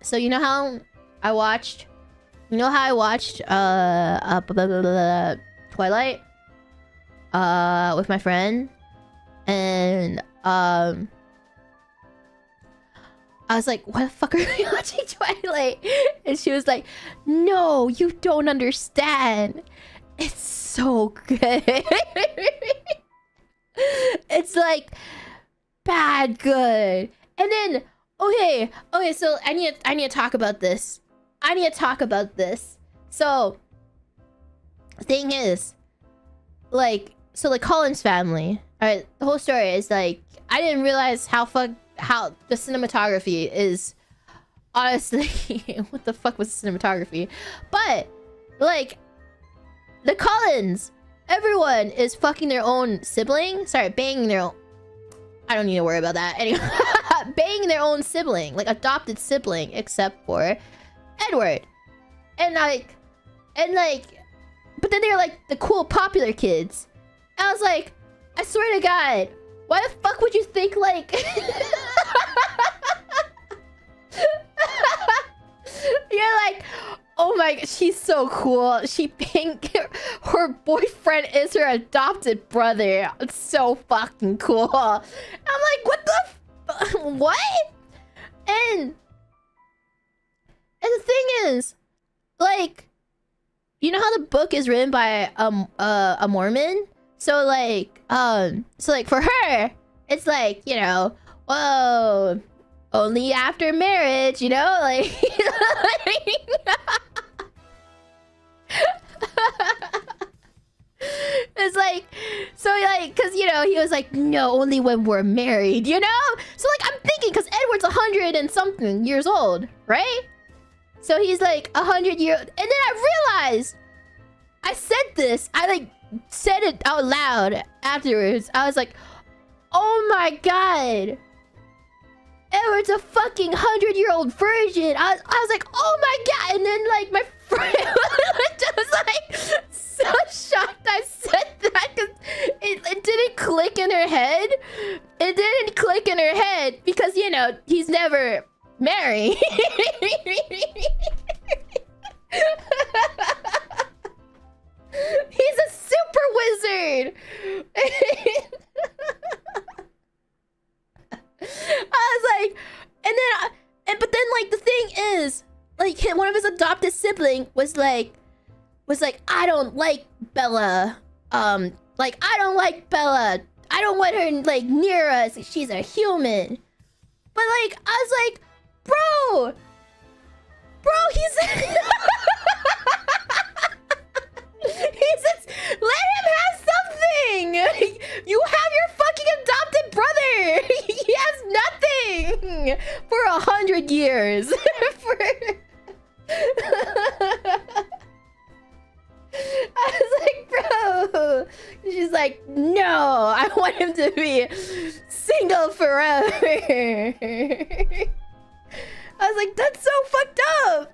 So you know how I watched Twilight with my friend, and I was like, "What the fuck are we watching Twilight?" And she was like, "No, you don't understand. It's so good." It's like bad good. And then okay, so I need to talk about this. So thing is, like, so like Colin's family, alright, the whole story is like, I didn't realize how the cinematography is, honestly. What the fuck was the cinematography? But like, the Collins, everyone is fucking their own sibling. Sorry, banging their own, I don't need to worry about that anyway. Banging their own sibling, like adopted sibling, except for Edward. And but then they're like the cool popular kids. And I was like, I swear to God, why the fuck would you think like you're like, oh my god, she's so cool. Her boyfriend is her adopted brother. It's so fucking cool. I'm like, what the what? And the thing is, like, you know how the book is written by a Mormon? So like for her, it's like, you know, whoa, only after marriage, you know, like, it's like, so like, cause you know, he was like, no, only when we're married, you know? So like, I'm thinking, cause Edward's 100 and something years old, right? So he's like 100 years, and then I realized, I said this, I like said it out loud afterwards. I was like, oh my god, Edward's a fucking 100-year-old virgin. I was like, oh my god. And then like my friend was like so shocked I said that, because it didn't click in her head. It didn't click in her head because, you know, he's never married. He's a super wizard. I was like, but then like the thing is, like, one of his adopted sibling was like, I don't like Bella. Like, I don't like Bella. I don't want her like near us. She's a human. But like, I was like, bro, he's let him have something. You have your fucking adopted brother. He has nothing for 100 years. I was like, bro. She's like, no, I want him to be single forever. I was like, that's so fucked up.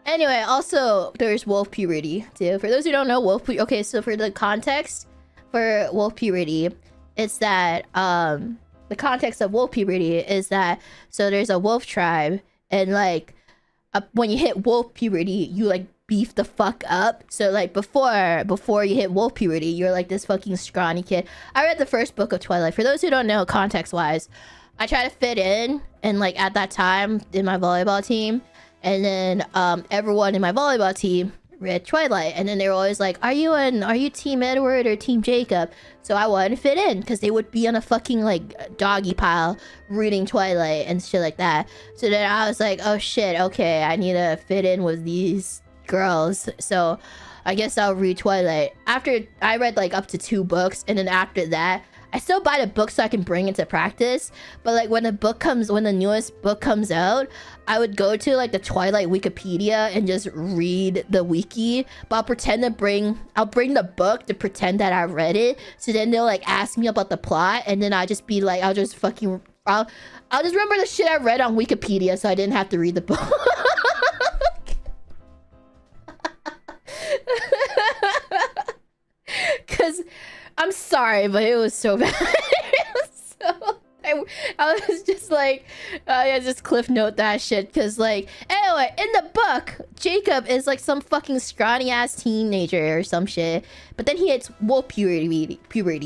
Anyway, also, there's wolf puberty, too. For those who don't know, okay, so for the context for wolf puberty, it's that, the context of wolf puberty is that, so there's a wolf tribe, and, like, when you hit wolf puberty, you, like, beef the fuck up. So, like, before you hit wolf puberty, you're, like, this fucking scrawny kid. I read the first book of Twilight. For those who don't know, context-wise, I try to fit in, and, like, at that time, in my volleyball team, and then everyone in my volleyball team read Twilight, and then they were always like, are you team Edward or team Jacob? So I wanted to fit in because they would be on a fucking like doggy pile reading Twilight and shit like that. So then I was like, oh shit, okay, I need to fit in with these girls, so I guess I'll read Twilight. After I read like up to 2 books, and then after that I still buy the book so I can bring it to practice. But like when the newest book comes out, I would go to like the Twilight Wikipedia and just read the wiki. But I'll bring the book to pretend that I read it. So then they'll like ask me about the plot, and then I'll just remember the shit I read on Wikipedia, so I didn't have to read the book. Cause I'm sorry, but it was so bad. I was just like, yeah, just cliff note that shit. Because, like, anyway, in the book, Jacob is like some fucking scrawny ass teenager or some shit. But then he hits wolf puberty,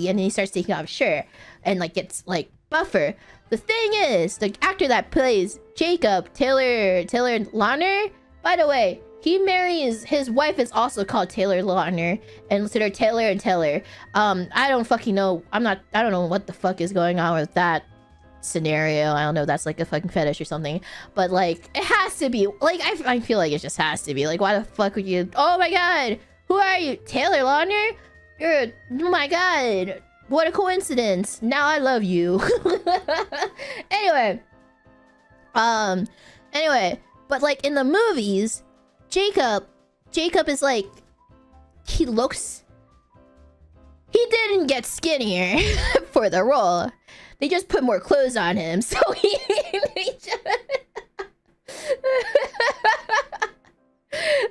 and then he starts taking off his shirt and, like, gets, like, buffer. The thing is, the actor that plays Jacob, Taylor Lautner, by the way, he marries, his wife is also called Taylor Lautner, and so they're Taylor and Taylor. I don't fucking know. I don't know what the fuck is going on with that scenario. I don't know. That's like a fucking fetish or something. But like, it has to be. Like, I feel like it just has to be. Like, why the fuck would you? Oh my god, who are you, Taylor Lautner? Oh my god, what a coincidence. Now I love you. Anyway, but like in the movies, Jacob is like, he didn't get skinnier for the role. They just put more clothes on him, so he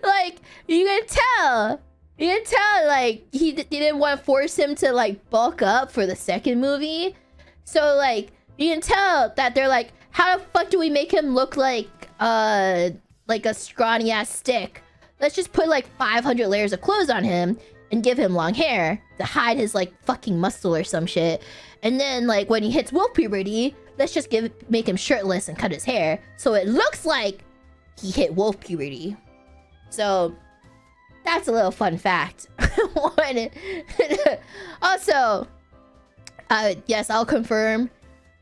like, you can tell like he didn't want to force him to like bulk up for the second movie. So like, you can tell that they're like, how the fuck do we make him look like a scrawny ass stick? Let's just put like 500 layers of clothes on him and give him long hair to hide his like fucking muscle or some shit. And then like when he hits wolf puberty, let's just make him shirtless and cut his hair so it looks like he hit wolf puberty. So that's a little fun fact. Also, yes, I'll confirm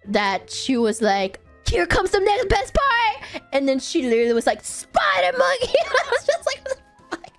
that she was like, here comes the next best part, and then she literally was like, spider monkey. I was just like, what the fuck?